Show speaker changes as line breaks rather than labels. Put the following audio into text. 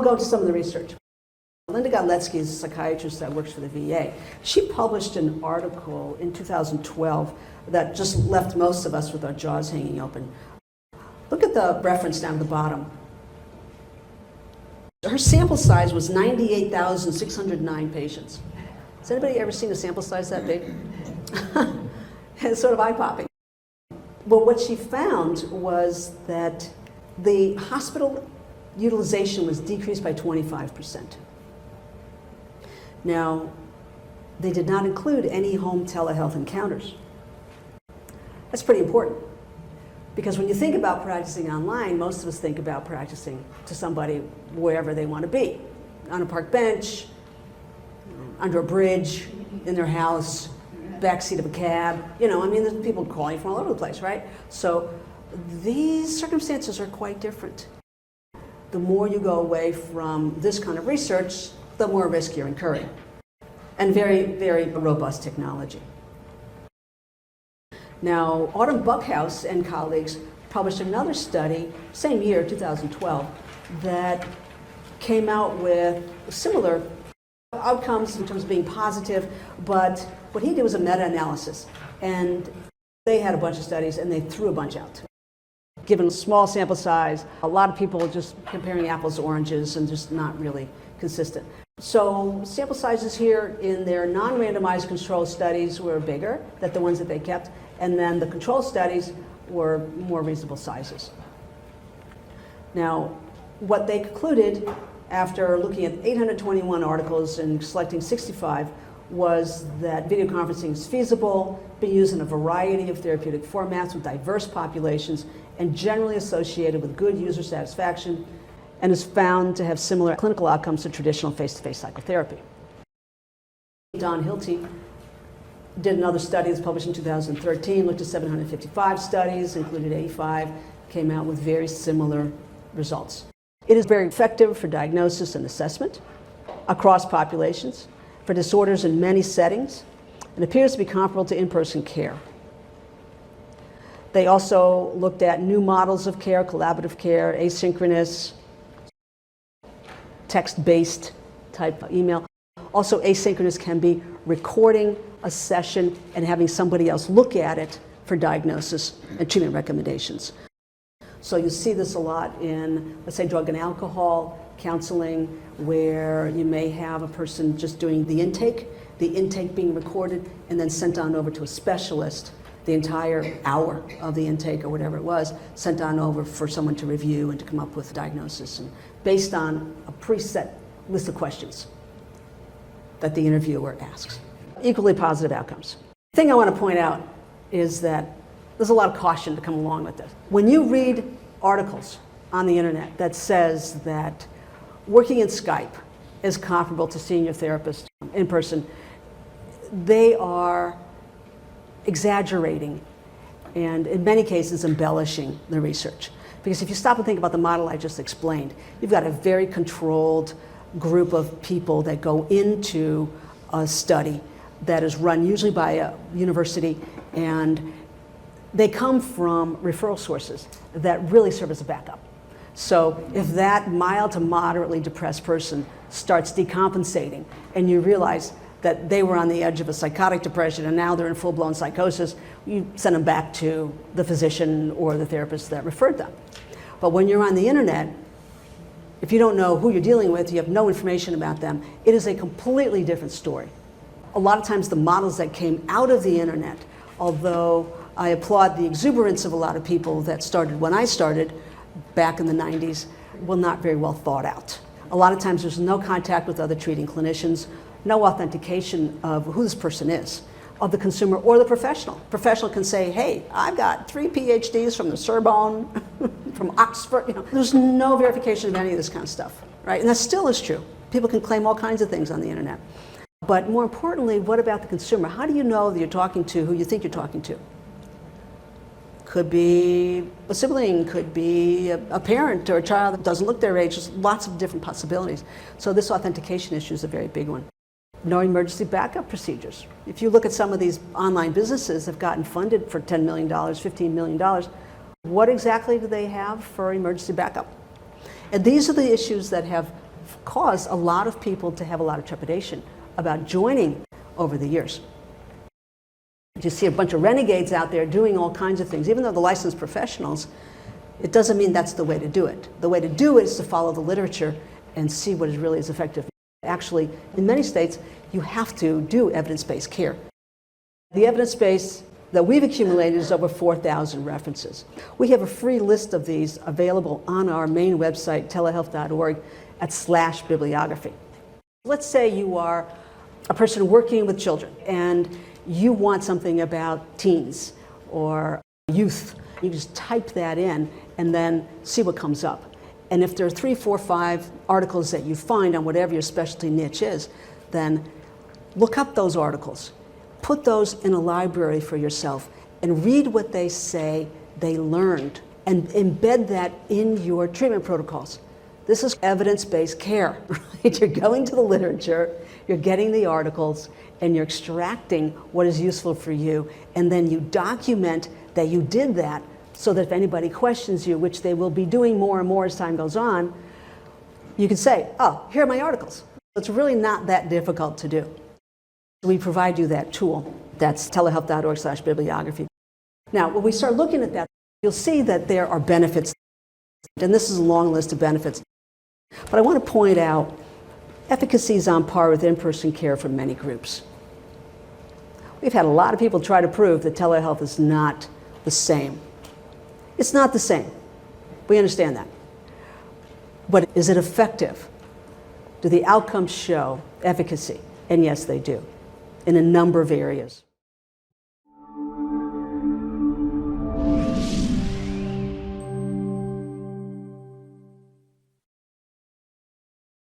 go to some of the research. Linda Gotletsky is a psychiatrist that works for the VA. She published an article in 2012 that just left most of us with our jaws hanging open. Look at the reference down at the bottom. Her sample size was 98,609 patients. Has anybody ever seen a sample size that big? It's sort of eye-popping. But what she found was that the hospital utilization was decreased by 25%. Now, they did not include any home telehealth encounters. That's pretty important, because when you think about practicing online, most of us think about practicing to somebody wherever they want to be, on a park bench, under a bridge, in their house, backseat of a cab. You know, I mean, there's people calling from all over the place, right? So these circumstances are quite different. The more you go away from this kind of research, the more risk you're incurring. And very, very robust technology. Now, Autumn Buckhouse and colleagues published another study, same year, 2012, that came out with similar outcomes in terms of being positive, but what he did was a meta-analysis. And they had a bunch of studies and they threw a bunch out. Given a small sample size, a lot of people just comparing apples to oranges and just not really consistent. So sample sizes here in their non-randomized control studies were bigger than the ones that they kept, and then the control studies were more reasonable sizes. Now, what they concluded after looking at 821 articles and selecting 65 was that video conferencing is feasible, being used in a variety of therapeutic formats with diverse populations, and generally associated with good user satisfaction, and is found to have similar clinical outcomes to traditional face-to-face psychotherapy. Don Hilty did another study that's published in 2013, looked at 755 studies, included 85, came out with very similar results. It is very effective for diagnosis and assessment across populations, for disorders in many settings, and appears to be comparable to in-person care. They also looked at new models of care, collaborative care, asynchronous, text-based type email. Also, asynchronous can be recording a session and having somebody else look at it for diagnosis and treatment recommendations. So you see this a lot in, let's say, drug and alcohol counseling, where you may have a person just doing the intake being recorded and then sent on over to a specialist, the entire hour of the intake or whatever it was, sent on over for someone to review and to come up with a diagnosis, and based on a preset list of questions that the interviewer asks. Equally positive outcomes. The thing I want to point out is that there's a lot of caution to come along with this. When you read articles on the internet that says that working in Skype is comparable to seeing your therapist in person, they are exaggerating and in many cases embellishing the research. Because if you stop and think about the model I just explained, you've got a very controlled group of people that go into a study that is run usually by a university, and they come from referral sources that really serve as a backup. So if that mild to moderately depressed person starts decompensating and you realize that they were on the edge of a psychotic depression and now they're in full-blown psychosis, you send them back to the physician or the therapist that referred them. But when you're on the internet, if you don't know who you're dealing with, you have no information about them, it is a completely different story. A lot of times the models that came out of the internet, although I applaud the exuberance of a lot of people that started when I started back in the 90s, were not very well thought out. A lot of times there's no contact with other treating clinicians, no authentication of who this person is, of the consumer or the professional. Professional can say, hey, I've got 3 PhDs from the Sorbonne, from Oxford. There's no verification of any of this kind of stuff, right? And that still is true. People can claim all kinds of things on the internet. But more importantly, what about the consumer? How do you know that you're talking to who you think you're talking to? Could be a sibling, could be a parent or a child that doesn't look their age. There's lots of different possibilities. So this authentication issue is a very big one. No emergency backup procedures. If you look at some of these online businesses that have gotten funded for $10 million, $15 million, what exactly do they have for emergency backup? And these are the issues that have caused a lot of people to have a lot of trepidation about joining over the years. You see a bunch of renegades out there doing all kinds of things. Even though they're licensed professionals, it doesn't mean that's the way to do it. The way to do it is to follow the literature and see what is really is effective. Actually, in many states, you have to do evidence-based care. The evidence base that we've accumulated is over 4,000 references. We have a free list of these available on our main website, Telehealth.org, at /bibliography. Let's say you are a person working with children and you want something about teens or youth. You just type that in and then see what comes up. And if there are 3, 4, 5 articles that you find on whatever your specialty niche is, then look up those articles. Put those in a library for yourself and read what they say they learned and embed that in your treatment protocols. This is evidence-based care, right? You're going to the literature, you're getting the articles, and you're extracting what is useful for you, and then you document that you did that so that if anybody questions you, which they will be doing more and more as time goes on, you can say, oh, here are my articles. It's really not that difficult to do. We provide you that tool. That's telehealth.org/bibliography. Now, when we start looking at that, you'll see that there are benefits, and this is a long list of benefits. But I want to point out efficacy is on par with in-person care for many groups. We've had a lot of people try to prove that telehealth is not the same. It's not the same. We understand that. But is it effective? Do the outcomes show efficacy? And yes, they do, in a number of areas.